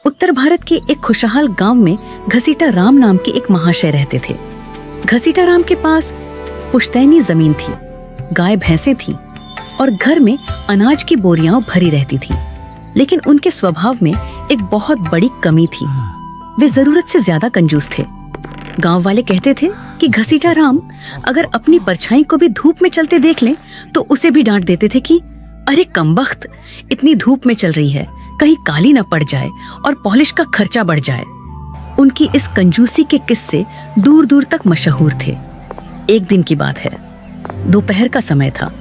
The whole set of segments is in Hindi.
उत्तर भारत के एक खुशहाल गांव में घसीटा राम नाम के एक महाशय रहते थे। घसीटा राम के पास पुश्तैनी जमीन थी, गाय भैंसें थीं और घर में अनाज की बोरियां भरी रहती थी। लेकिन उनके स्वभाव में एक बहुत बड़ी कमी थी, वे जरूरत से ज्यादा कंजूस थे। गांव वाले कहते थे कि घसीटा राम अगर अपनी परछाई को भी धूप में चलते देख लें तो उसे भी डांट देते थे कि अरे कमबख्त, इतनी धूप में चल रही है, कहीं काली न पड़ जाए और पॉलिश का खर्चा बढ़ जाए। उनकी इस कंजूसी के किस्से दूर दूर तक मशहूर थे। एक दिन की बात है, दोपहर का समय था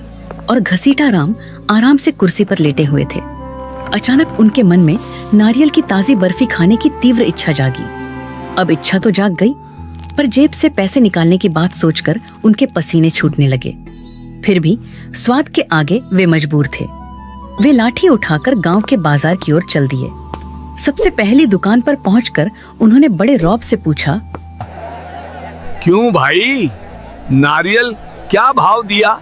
और घसीटा राम आराम से कुर्सी पर लेटे हुए थे। अचानक उनके मन में नारियल की ताजी बर्फी खाने की तीव्र इच्छा जागी। अब इच्छा तो जाग गई, पर जेब से पैसे निकालने की बात सोचकर उनके पसीने छूटने लगे। फिर भी स्वाद के आगे वे मजबूर थे। वे लाठी उठाकर गांव के बाजार की ओर चल दिए। सबसे पहली दुकान पर पहुंचकर उन्होंने बड़े रौब से पूछा, क्यों भाई, नारियल क्या भाव दिया?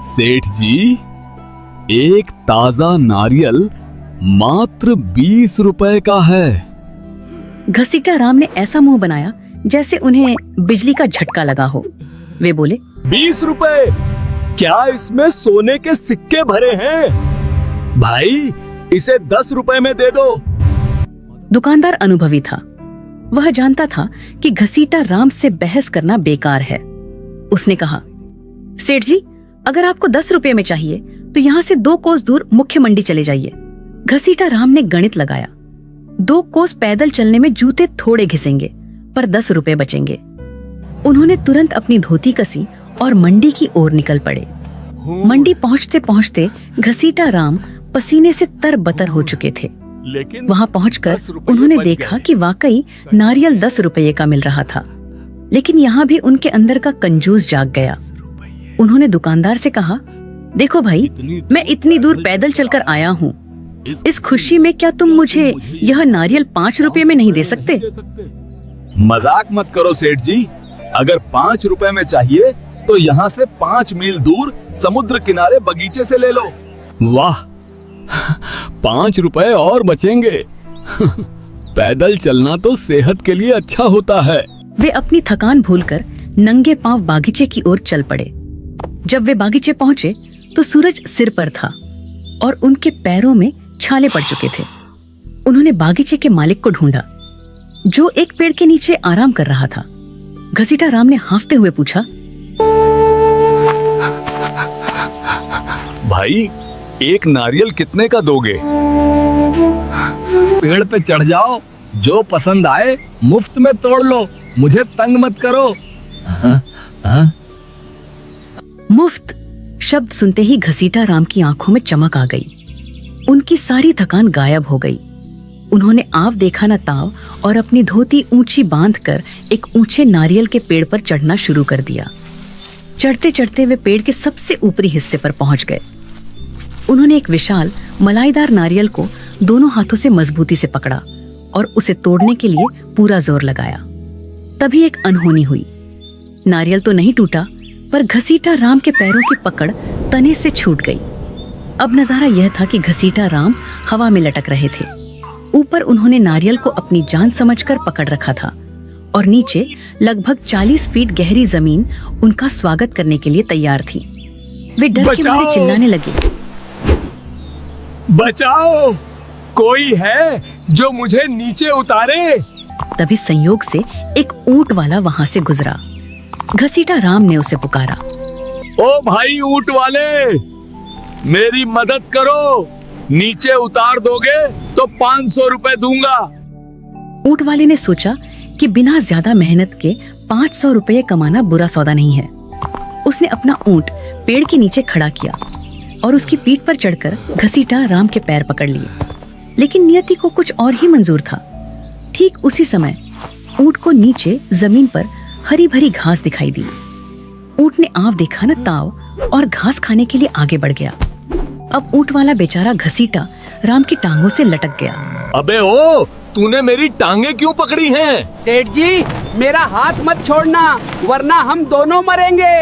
सेठ जी, एक ताजा नारियल मात्र 20 रुपए का है। घसीटा राम ने ऐसा मुंह बनाया जैसे उन्हें बिजली का झटका लगा हो। वे बोले, 20 रुपए? क्या इसमें सोने के सिक्के भरे हैं? भाई इसे 10 रुपए में दे दो। दुकानदार अनुभवी था, वह जानता था कि घसीटा राम से बहस करना बेकार है। उसने कहा, सेठ जी, अगर आपको 10 रुपए में चाहिए तो यहाँ से 2 कोस दूर मुख्य मंडी चले जाइए। घसीटा राम ने गणित लगाया, 2 कोस पैदल चलने में जूते थोड़े घिसेंगे पर 10 रुपए बचेंगे। उन्होंने तुरंत अपनी धोती कसी और मंडी की ओर निकल पड़े। मंडी पहुंचते पहुंचते घसीटा राम पसीने से तरबतर हो चुके थे। वहां पहुंचकर उन्होंने देखा कि वाकई नारियल 10 रुपये का मिल रहा था। लेकिन यहाँ भी उनके अंदर का कंजूस जाग गया। उन्होंने दुकानदार से कहा, देखो भाई, मैं इतनी दूर पैदल चलकर आया हूँ, इस खुशी में क्या तुम मुझे यह नारियल 5 रुपए में नहीं दे सकते? मजाक मत करो सेठ जी, अगर 5 रुपए में चाहिए तो यहाँ से 5 मील दूर समुद्र किनारे बगीचे से ले लो। वाह, 5 रुपए और बचेंगे। पैदल चलना तो सेहत के लिए अच्छा होता है। वे अपनी थकान भूलकर नंगे पांव बागीचे की ओर चल पड़े। जब वे बागीचे पहुंचे तो सूरज सिर पर था और उनके पैरों में छाले पड़ चुके थे। उन्होंने बागीचे के मालिक को ढूंढा, जो एक पेड़ के नीचे आराम कर रहा था। घसीटा राम ने हांफते हुए पूछा, भाई, एक नारियल कितने का दोगे? पेड़ पे चढ़ जाओ, जो पसंद आए मुफ्त में तोड़ लो, मुझे तंग मत करो। मुफ्त शब्द सुनते ही घसीटा राम की आंखों में चमक आ गई। उनकी सारी थकान गायब हो गई। उन्होंने आव देखा न ताव और अपनी धोती ऊंची बांधकर एक ऊंचे नारियल के पेड़ पर चढ़ना शुरू कर दिया। चढ़ते चढ़ते वे पेड़ के सबसे ऊपरी हिस्से पर पहुंच गए। उन्होंने एक विशाल मलाईदार नारियल को दोनों हाथों से मजबूती से पकड़ा और उसे तोड़ने के लिए पूरा जोर लगाया। तभी एक अनहोनी हुई। नारियल तो नहीं टूटा, पर घसीटा राम के पैरों की पकड़ तने से छूट गई। अब नजारा यह था कि घसीटा राम हवा में लटक रहे थे। ऊपर उन्होंने नारियल को अपनी जान समझकर पकड़ रखा था और नीचे लगभग 40 फीट गहरी जमीन उनका स्वागत करने के लिए तैयार थी। वे डर के मारे चिल्लाने लगे, बचाओ, कोई है जो मुझे नीचे उतारे। तभी संयोग से एक ऊंट वाला वहां से गुजरा। घसीटा राम ने उसे पुकारा, ओ भाई ऊंट वाले, मेरी मदद करो, नीचे उतार दोगे तो 500 रुपए दूंगा। ऊंट वाले ने सोचा कि बिना ज्यादा मेहनत के 500 रुपये कमाना बुरा सौदा नहीं है। उसने अपना ऊंट पेड़ के नीचे खड़ा किया और उसकी पीठ पर चढ़कर घसीटा राम के पैर पकड़ लिए। लेकिन नियति को कुछ और ही मंजूर था। ठीक उसी समय ऊंट को नीचे जमीन पर हरी भरी घास दिखाई दी। ऊंट ने आव देखा न ताव और घास खाने के लिए आगे बढ़ गया। अब ऊंट वाला बेचारा घसीटा राम की टांगों से लटक गया। अबे ओ, तूने मेरी टांगे क्यों पकड़ी हैं? सेठ जी, मेरा हाथ मत छोड़ना, वरना हम दोनों मरेंगे।